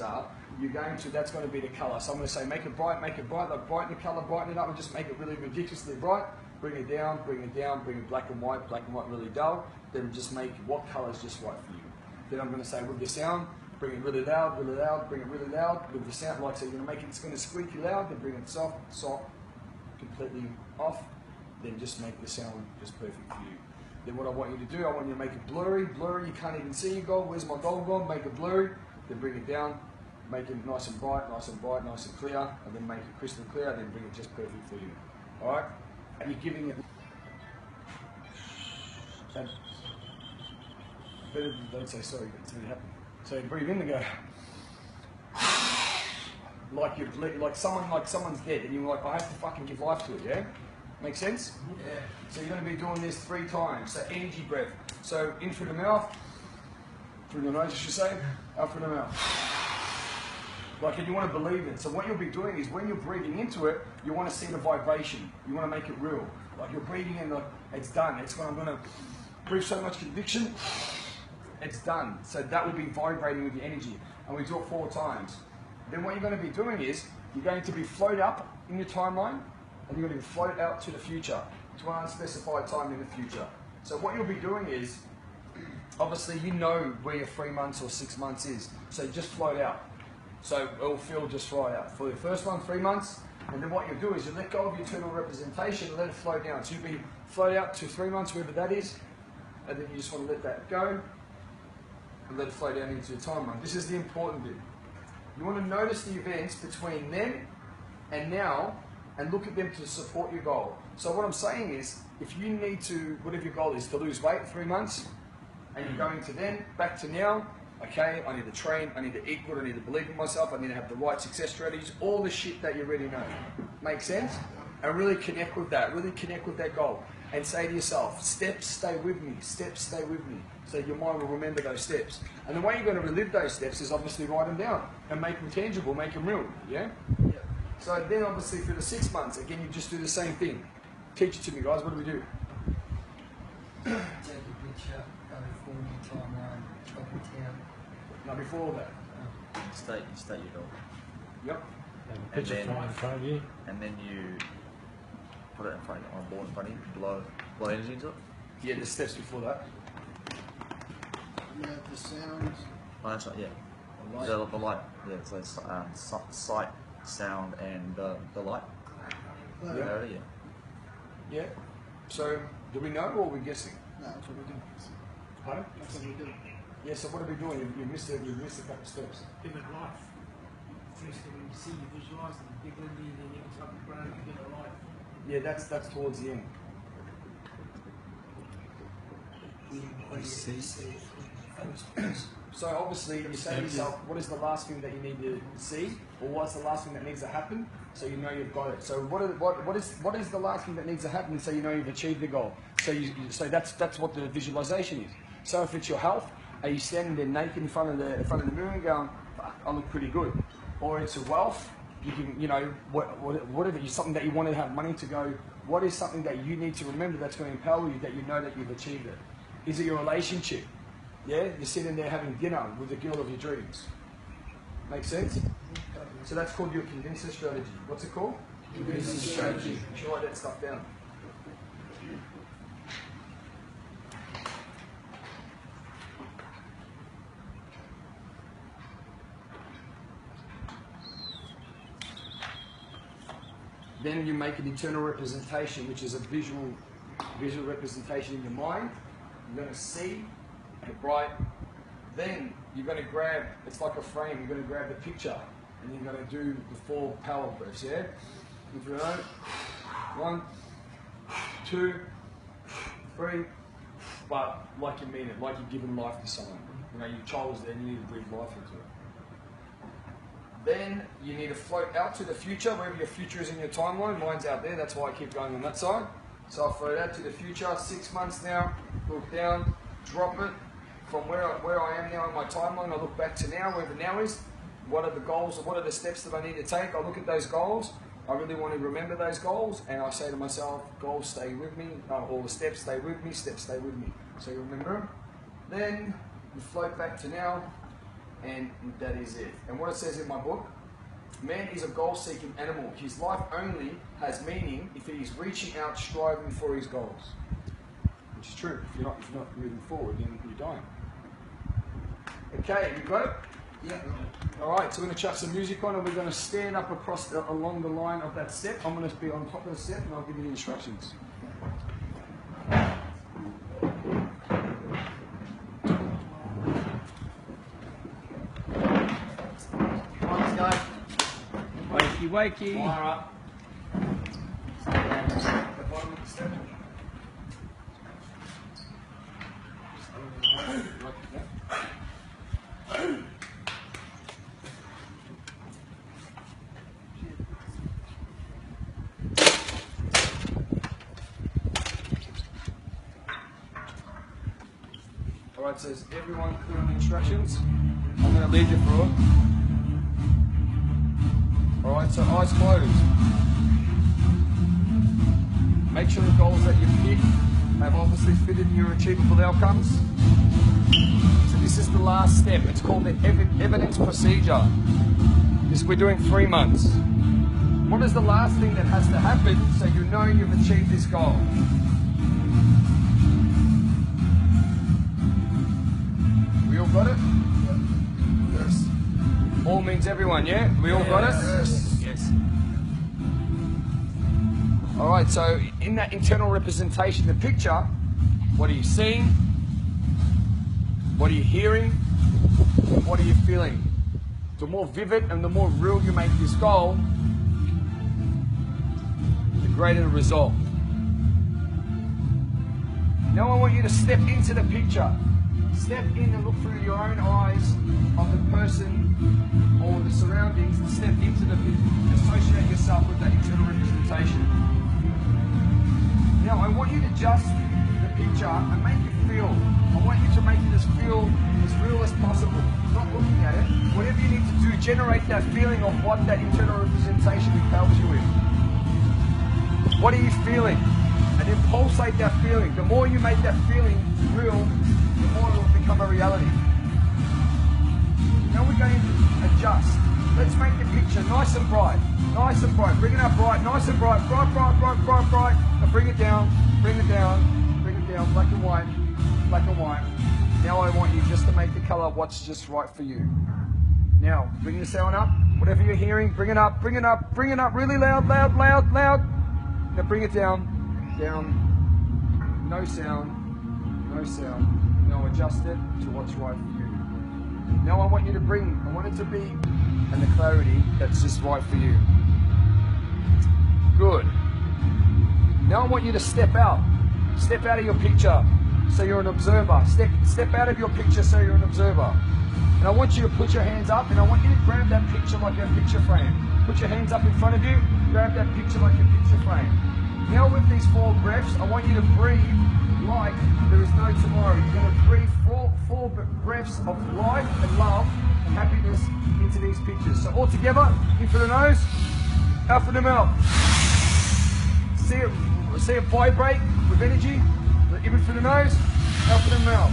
are, that's going to be the colour. So I'm going to say make it bright, like brighten the colour, brighten it up and just make it really ridiculously bright. Bring it down, bring it black and white really dull. Then just make what colour is just right for you. Then I'm going to say with your sound, bring it really loud, bring it really loud. With the sound, like so you're going to make it, it's going to squeaky loud, then bring it soft, completely off. Then just make the sound just perfect for you. Then what I want you to do, I want you to make it blurry, you can't even see your gold. Where's my gold gone? Make it blurry, then bring it down, make it nice and bright, nice and clear, and then make it crystal clear, then bring it just perfect for you. Alright? And you're giving it better than don't say sorry, it's really happy. So you breathe in and go like someone's dead and you're like, I have to fucking give life to it, yeah? Make sense? Yeah. So you're going to be doing this 3 times. So energy breath. So in through the mouth, through the nose I should say, out through the mouth. Like, and you want to believe it. So what you'll be doing is when you're breathing into it, you want to see the vibration. You want to make it real. Like you're breathing in, like it's done. It's when I'm going to breathe so much conviction, it's done. So that will be vibrating with the energy. And we do it 4 times. Then what you're going to be doing is, you're going to be float up in your timeline, and you're going to be float out to the future, to an unspecified time in the future. So what you'll be doing is, obviously you know where your 3 months or 6 months is. So just float out. So it'll feel just right out. For the first one, 3 months, and then what you'll do is you let go of your eternal representation and let it float down. So you'll be float out to 3 months, wherever that is, and then you just want to let that go and let it flow down into your timeline. This is the important bit. You want to notice the events between then and now and look at them to support your goal. So what I'm saying is, if you need to, whatever your goal is, to lose weight 3 months, and you're going to then, back to now, okay, I need to train, I need to eat good, I need to believe in myself, I need to have the right success strategies, all the shit that you already know. Make sense? And really connect with that, goal. And say to yourself, steps stay with me, steps stay with me. So your mind will remember those steps. And the way you're going to relive those steps is obviously write them down and make them tangible, make them real, yeah? Yeah. So then obviously for the 6 months, again, you just do the same thing. Teach it to me, guys, what do we do? Take a picture, go forward your timeline, chop it down. Now before all that. State your goal. Yep. And picture in front of you. And then you put it in front on a board in front of you, blow energy into it. Yeah, the steps before that. You have the sounds. Oh, that's right, yeah. The light. The light, yeah, so it's sight, sound, and the light. Yeah. Yeah. Yeah. So, do we know or are we guessing? No, that's what we do. Pardon? That's what we do. Yeah, so what are we doing? You missed a couple of steps. Give it life. First thing you see, you visualize it, big Lindy, then you type the brand, you give it life. Yeah, that's towards the end. So obviously you say to yourself, what is the last thing that you need to see, or what's the last thing that needs to happen, so you know you've got it. So what is the last thing that needs to happen, so you know you've achieved the goal. So that's what the visualization is. So if it's your health, are you standing there naked in front of the mirror and going, fuck, I look pretty good? Or it's your wealth, you can, you know, whatever, it's something that you want to have money to go, what is something that you need to remember that's going to empower you, that you know that you've achieved it? Is it your relationship? Yeah, you're sitting there having dinner with the girl of your dreams. Make sense? So that's called your convincer strategy. What's it called? Convincer strategy. You should write that stuff down. Then you make an internal representation, which is a visual representation in your mind. You're going to see the bright. Then you're going to grab, it's like a frame, you're going to grab the picture and you're going to do the 4 power breaths, yeah? If you know, 1, 2, 3, but like you mean it, like you're giving life to someone. You know, your child is there and you need to breathe life into it. Then you need to float out to the future, wherever your future is in your timeline. Mine's out there, that's why I keep going on that side. So I float out to the future, 6 months now, look down, drop it. From where I am now in my timeline, I look back to now, wherever now is. What are the goals, or what are the steps that I need to take? I look at those goals. I really want to remember those goals, and I say to myself, goals stay with me, or the steps stay with me, steps stay with me. So you remember them. Then you float back to now, and that is it. And what it says in my book, man is a goal-seeking animal. His life only has meaning if he is reaching out, striving for his goals. Which is true. If you're not moving forward, then you're dying. Okay, you got it? Yeah. All right, so we're going to chuck some music on and we're going to stand up along the line of that step. I'm going to be on top of the step and I'll give you the instructions. Let's go. Wakey, wakey. Fire up. The bottom of the step. Alright, so is everyone clear on the instructions? I'm going to lead you through it. Alright, so eyes closed. Make sure the goals that you pick have obviously fitted your achievable outcomes. So this is the last step. It's called the evidence procedure. We're doing 3 months. What is the last thing that has to happen so you know you've achieved this goal? We all got it? Yes. All means everyone, yeah? We all got it? Yes. Alright, so in that internal representation, the picture, what are you seeing? What are you hearing? What are you feeling? The more vivid and the more real you make this goal, the greater the result. Now I want you to step into the picture. Step in and look through your own eyes of the person or the surroundings and step into the picture. Associate yourself with that internal representation. Now I want you to adjust the picture and make it feel. I want you to make it feel as real as possible. Not looking at it. Whatever you need to do, generate that feeling of what that internal representation impels you with. What are you feeling? And then pulsate that feeling. The more you make that feeling real, the more it will become a reality. Now we're going to adjust. Let's make the picture nice and bright. Nice and bright. Bring it up bright. Nice and bright. Bright, bright, bright, bright, bright. Now bring it down. Bring it down. Bring it down. Black and white. Black and white. Now I want you just to make the color what's just right for you. Now, bring the sound up. Whatever you're hearing, bring it up, bring it up, bring it up really loud, loud, loud, loud. Now bring it down. Down. No sound. No sound. Now adjust it to what's right for you. Now I want you to I want it to be in the clarity that's just right for you. Good. Now I want you to step out. Step out of your picture so you're an observer. Step out of your picture so you're an observer. And I want you to put your hands up and I want you to grab that picture like a picture frame. Put your hands up in front of you, grab that picture like a picture frame. Now with these 4 breaths, I want you to breathe like there is no tomorrow. You're going to breathe four breaths of life and love and happiness into these pictures. So all together, in through the nose, out through the mouth. See it vibrate with energy. In through the nose, out through the mouth.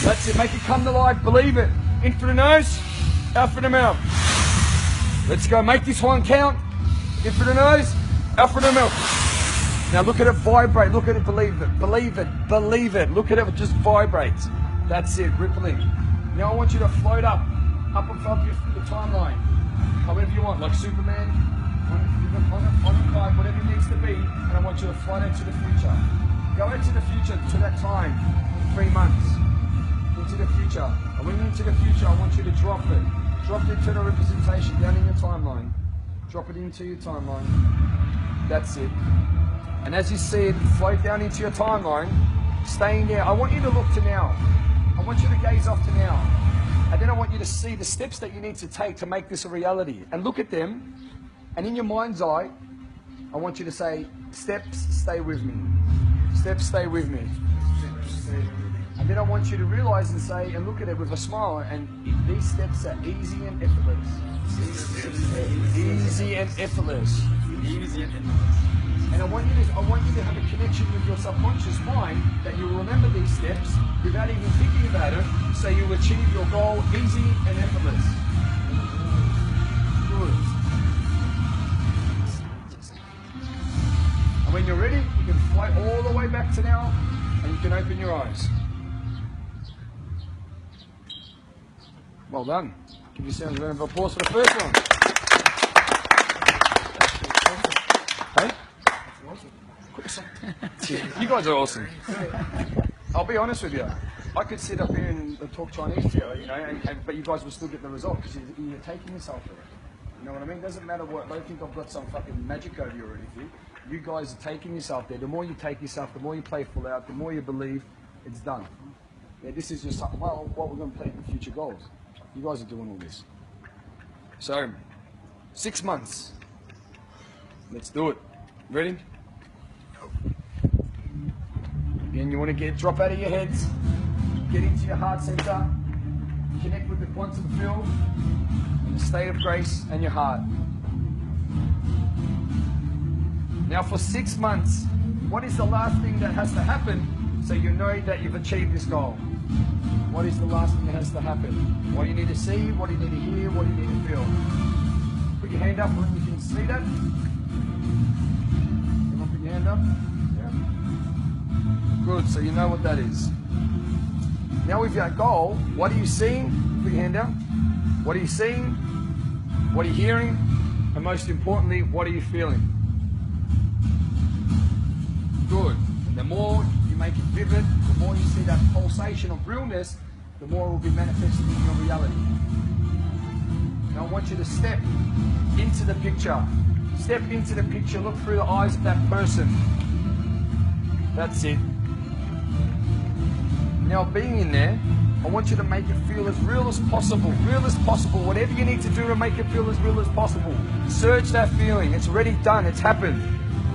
That's it. Make it come to life. Believe it. In through the nose, out through the mouth. Let's go. Make this one count. In through the nose, out through the mouth. Now look at it vibrate. Look at it. Believe it. Believe it. Believe it. Look at it. It just vibrates. That's it. Rippling. Now I want you to float up above the timeline. However you want, like Superman, on a kite, whatever it needs to be. And I want you to fly into the future. Go into the future to that time, 3 months. Into the future. And when you're into the future, I want you to drop it. Drop the internal representation down in your timeline. Drop it into your timeline. That's it. And as you see it float down into your timeline, staying there, I want you to look to now. I want you to gaze off to now. And then I want you to see the steps that you need to take to make this a reality. And look at them. And in your mind's eye, I want you to say, steps, stay with me. Steps, stay with me. And then I want you to realize and say, and look at it with a smile, and these steps are easy and effortless. Easy and effortless. Easy. And I want you to have a connection with your subconscious mind that you will remember these steps without even thinking about it, so you achieve your goal easy and effortless. Good. And when you're ready, you can fly all the way back to now, and you can open your eyes. Well done. Give yourselves a round of applause for the first one. Hey? You guys are awesome. I'll be honest with you. I could sit up here and talk Chinese to you, you know, but you guys will still get the result because you're taking yourself there. You know what I mean? Doesn't matter what. Don't think I've got some fucking magic over you or anything. You guys are taking yourself there. The more you take yourself, the more you play full out, the more you believe, it's done. Yeah, this is just something. Well, what we're going to play for future goals. You guys are doing all this. So, 6 months. Let's do it. Ready? Again, you want to drop out of your heads, get into your heart center, connect with the quantum field, and the state of grace and your heart. Now for 6 months, what is the last thing that has to happen so you know that you've achieved this goal? What is the last thing that has to happen? What do you need to see? What do you need to hear? What do you need to feel? Put your hand up when you can see that. Everyone put your hand up. Yeah. Good, so you know what that is. Now with your goal, what are you seeing? Put your hand down. What are you seeing? What are you hearing? And most importantly, what are you feeling? Good. And the more you make it vivid, the more you see that pulsation of realness, the more it will be manifested in your reality. Now I want you to step into the picture. Step into the picture, look through the eyes of that person. That's it. Now being in there, I want you to make it feel as real as possible. Real as possible. Whatever you need to do to make it feel as real as possible. Surge that feeling. It's already done. It's happened.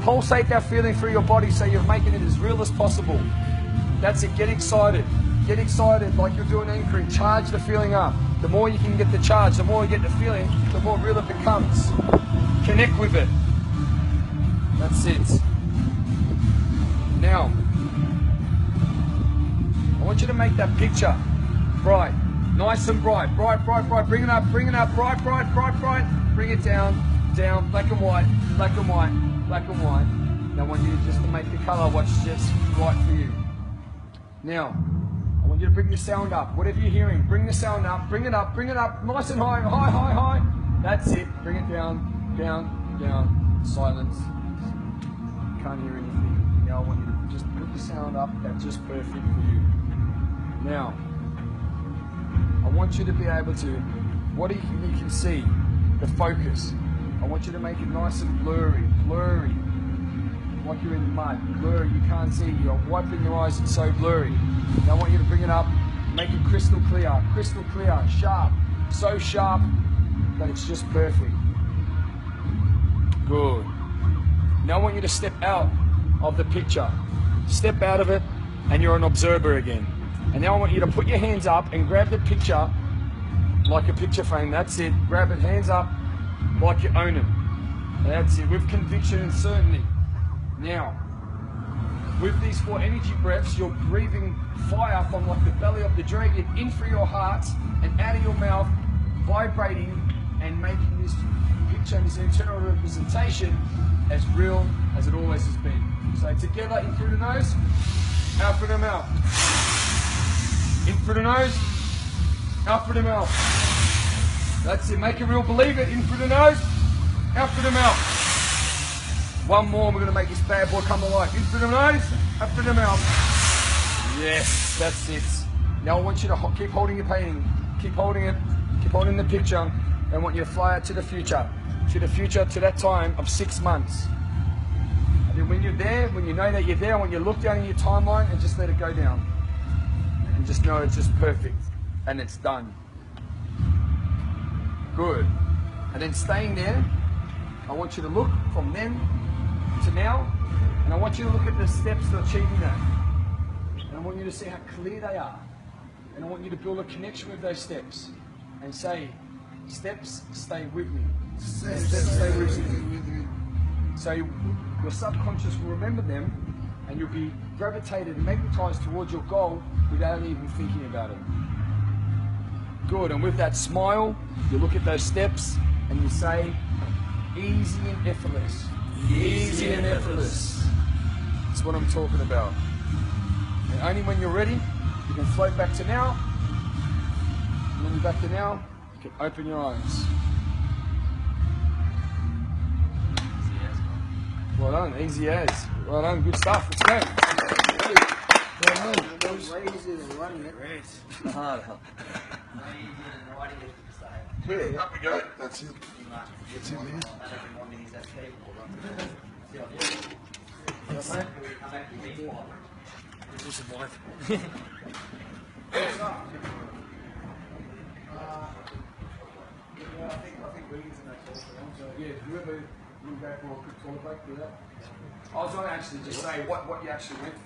Pulsate that feeling through your body so you're making it as real as possible. That's it. Get excited. Get excited like you're doing anchoring. Charge the feeling up. The more you can get the charge, the more you get the feeling, the more real it becomes. Connect with it. That's it. Now, I want you to make that picture bright. Nice and bright. Bright, bright, bright. Bring it up, bring it up. Bright, bright, bright, bright. Bring it down, down. Black and white, black and white, black and white. Now I want you just to make the color what's just right for you. Now, I want you to bring the sound up. Whatever you're hearing, bring the sound up. Bring it up, nice and high, high, high, high. That's it. Bring it down, down, down. Silence. Can't hear anything. Now I want you to just put the sound up. That's just perfect for you. Now, I want you to be able to, what you can see, the focus. I want you to make it nice and blurry, blurry. Like you're in mud, blurry, you can't see, you're wiping your eyes, it's so blurry. Now I want you to bring it up, make it crystal clear, sharp, so sharp that it's just perfect. Good. Now I want you to step out of the picture. Step out of it and you're an observer again. And now I want you to put your hands up and grab the picture like a picture frame. That's it. Grab it, hands up, like you own it. That's it, with conviction and certainty. Now, with these 4 energy breaths, you're breathing fire from like the belly of the dragon in through your heart and out of your mouth, vibrating and making this picture and this internal representation as real as it always has been. So together, in through the nose, out through the mouth. In through the nose, out through the mouth. That's it, make it real, believe it. In through the nose, out through the mouth. One more, we're going to make this bad boy come alive. In through the nose, out through the mouth. Yes, that's it. Now I want you to keep holding your painting. Keep holding it. Keep holding the picture. And I want you to fly out to the future. To the future, to that time of 6 months. And then when you're there, when you know that you're there, I want you to look down in your timeline and just let it go down. And just know it's just perfect. And it's done. Good. And then staying there, I want you to look from then to now, and I want you to look at the steps to achieving that. And I want you to see how clear they are. And I want you to build a connection with those steps and say, steps, stay with me. Steps, stay with me. So your subconscious will remember them, and you'll be gravitated and magnetized towards your goal without even thinking about it. Good, and with that smile, you look at those steps and you say, easy and effortless. Easy and effortless. That's what I'm talking about. And only when you're ready, you can float back to now. And when you're back to now, you can open your eyes. Well done, easy as. Well done, good stuff. Let's go. Well done. Way easier than running it. Clear, up we go. That's it. That's it, man. I think Wiggins in that call for them. So yeah, whoever will go for a quick toilet break, do that. I was going to actually just say what you actually went through.